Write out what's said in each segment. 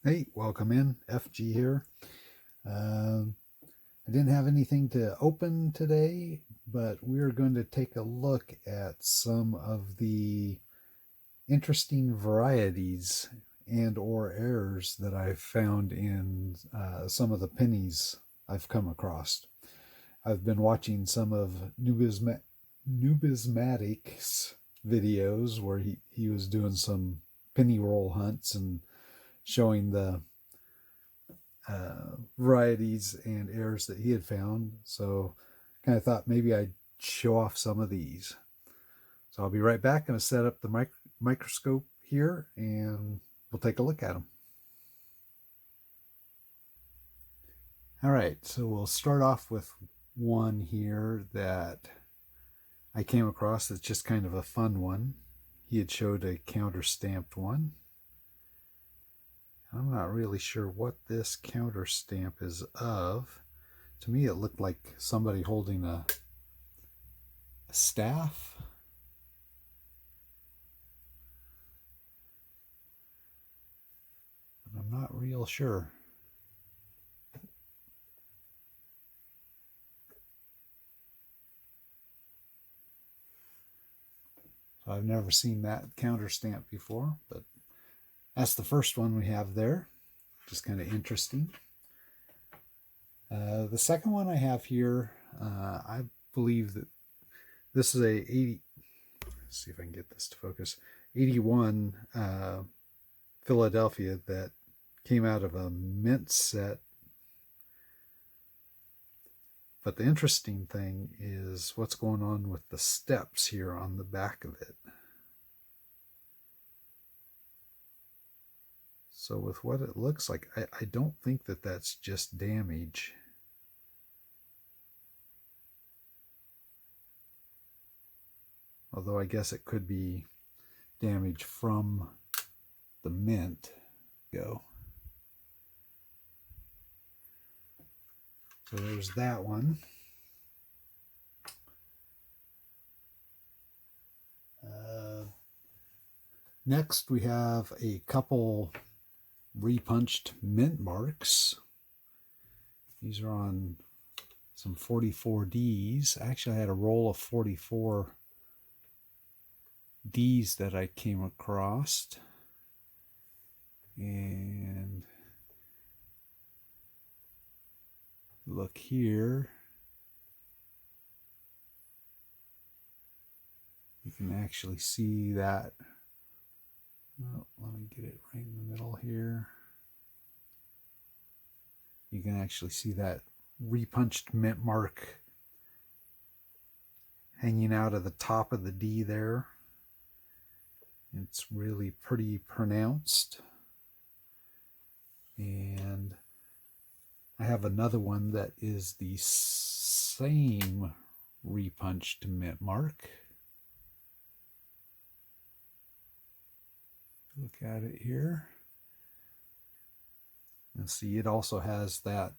Hey, welcome in. FG here. I didn't have anything to open today, but we're going to take a look at some of the interesting varieties and or errors that I've found in some of the pennies I've come across. I've been watching some of Numismatic's videos where he was doing some penny roll hunts and showing the varieties and errors that he had found. So kind of thought maybe I'd show off some of these. So I'll be right back. I'm going to set up the microscope here and we'll take a look at them. All right, so we'll start off with one here that I came across that's just kind of a fun one. He had showed a counter stamped one. I'm not really sure what this counter stamp is of. To me, it looked like somebody holding a staff. But I'm not real sure. So I've never seen that counter stamp before, but that's the first one we have there. Just kind of interesting. The second one I have here, I believe that this is a 80, let's see if I can get this to focus, 81 Philadelphia that came out of a mint set. But the interesting thing is what's going on with the steps here on the back of it. So with what it looks like, I don't think that that's just damage. Although I guess it could be damage from the mint. Go. So there's that one. Next we have a couple repunched mint marks. These are on some 44Ds. Actually, I had a roll of 44Ds that I came across. And look here. You can actually see that. Oh, let me get it right in the middle here. You can actually see that repunched mint mark hanging out of the top of the D there. It's really pretty pronounced. And I have another one that is the same repunched mint mark. Look at it here. And see, it also has that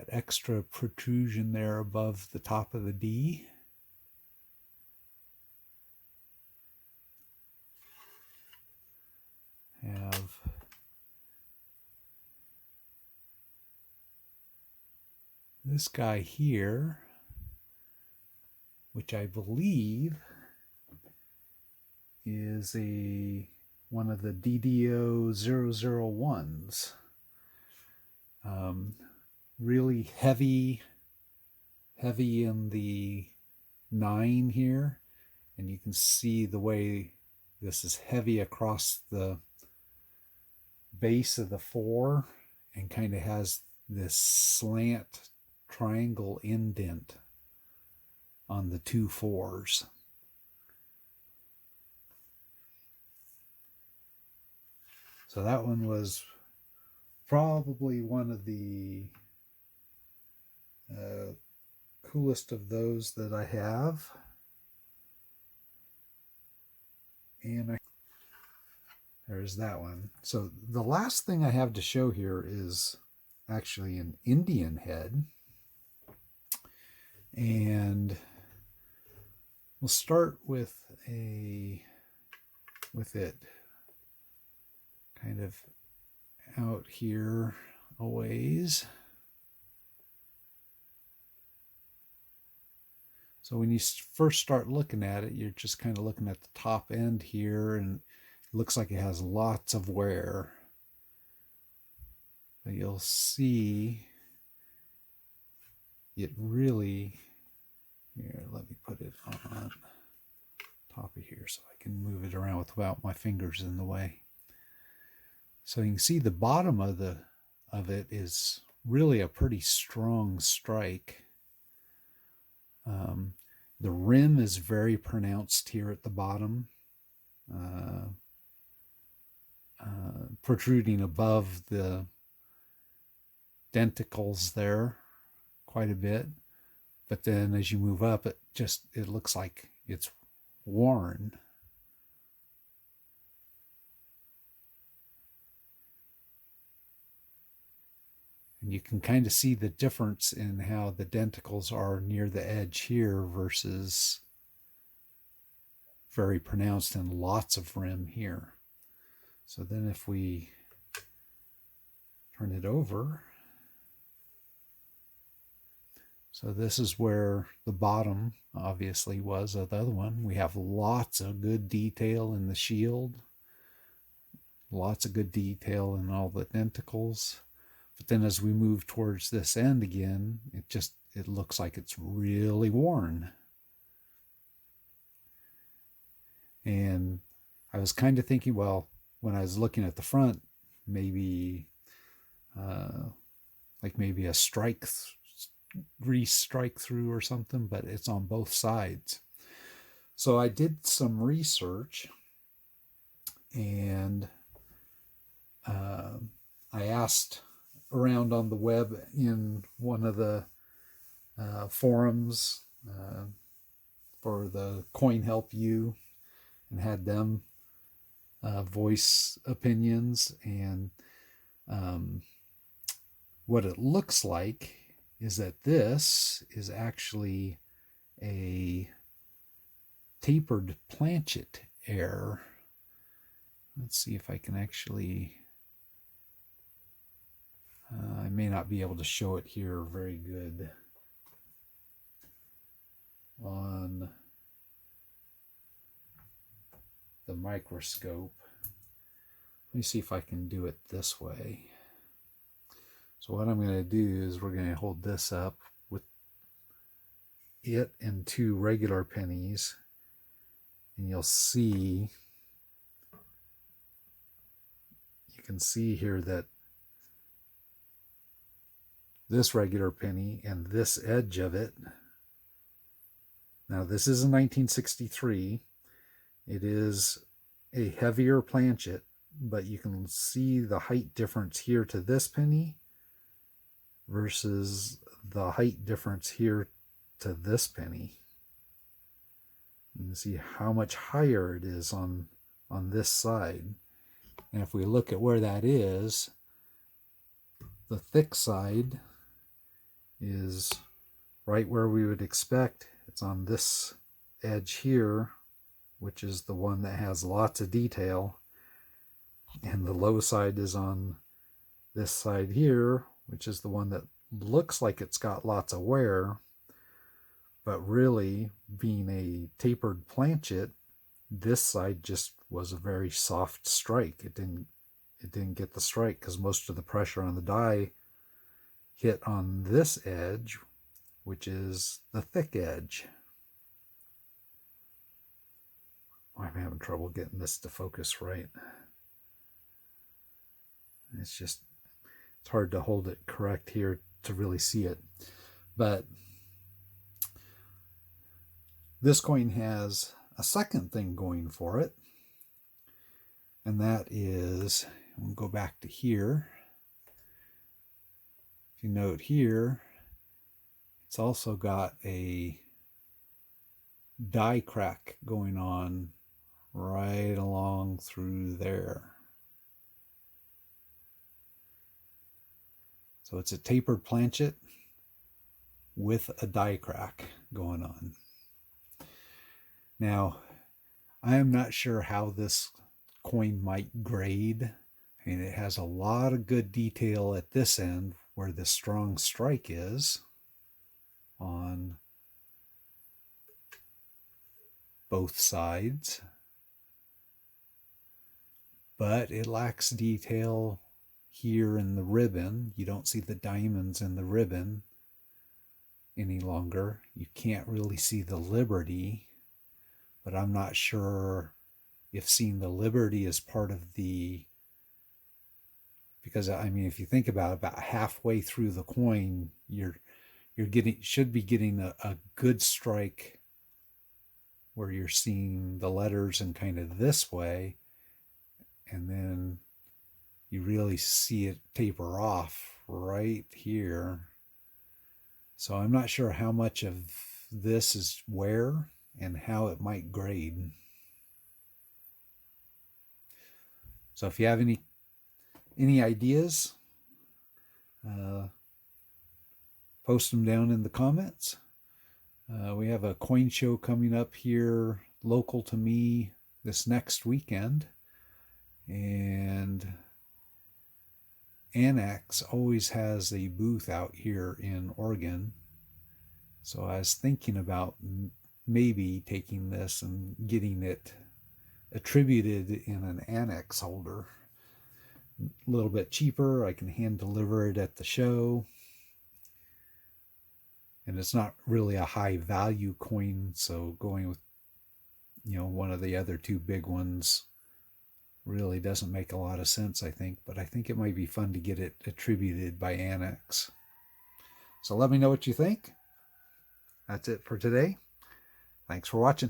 extra protrusion there above the top of the D. Have this guy here, which I believe is one of the DDO 001s. Really heavy in the 9 here, and you can see the way this is heavy across the base of the 4 and kind of has this slant triangle indent on the 2 4s. So that one was probably one of the coolest of those that I have. And there's that one. So the last thing I have to show here is actually an Indian head. And we'll start with it kind of out here a ways. So when you first start looking at it, you're just kind of looking at the top end here, and it looks like it has lots of wear. But you'll see it really, here, let me put it on top of here so I can move it around without my fingers in the way. So you can see the bottom of it is really a pretty strong strike. The rim is very pronounced here at the bottom, protruding above the denticles there quite a bit. But then as you move up, it looks like it's worn. And you can kind of see the difference in how the denticles are near the edge here versus very pronounced and lots of rim here. So then if we turn it over, so this is where the bottom obviously was of the other one. We have lots of good detail in the shield, lots of good detail in all the denticles. But then as we move towards this end again, it looks like it's really worn. And I was kind of thinking, well, when I was looking at the front, maybe like maybe a grease strike through or something, but it's on both sides. So I did some research, and I asked around on the web in one of the forums for the Coin Help You, and had them voice opinions. And what it looks like is that this is actually a tapered planchet error. Let's see if I can actually, I may not be able to show it here very good on the microscope. Let me see if I can do it this way. So what I'm going to do is we're going to hold this up with it and two regular pennies, and you'll see, you can see here that this regular penny and this edge of it, now this is a 1963, it is a heavier planchet, but you can see the height difference here to this penny versus the height difference here to this penny. You can see how much higher it is on this side. And if we look at where that is, the thick side is right where we would expect. It's on this edge here, which is the one that has lots of detail. And the low side is on this side here, which is the one that looks like it's got lots of wear, but really, being a tapered planchet, this side just was a very soft strike. It didn't get the strike because most of the pressure on the die hit on this edge, which is the thick edge. I'm having trouble getting this to focus right. It's hard to hold it correct here to really see it. But this coin has a second thing going for it, and that is, we'll go back to here. If you note here, it's also got a die crack going on right along through there. So it's a tapered planchet with a die crack going on. Now, I am not sure how this coin might grade. And it has a lot of good detail at this end where the strong strike is on both sides, but it lacks detail here in the ribbon. You don't see the diamonds in the ribbon any longer. You can't really see the Liberty, but I'm not sure if seeing the Liberty is part of the, because I mean, if you think about halfway through the coin, you're should be getting a good strike where you're seeing the letters in kind of this way, and then you really see it taper off right here. So I'm not sure how much of this is wear and how it might grade. So if you have any ideas, post them down in the comments. We have a coin show coming up here local to me this next weekend, and Annex always has a booth out here in Oregon. So I was thinking about maybe taking this and getting it attributed in an Annex holder. A little bit cheaper. I can hand deliver it at the show. And it's not really a high value coin, so going with, one of the other two big ones really doesn't make a lot of sense, I think. But I think it might be fun to get it attributed by Annex. So let me know what you think. That's it for today. Thanks for watching.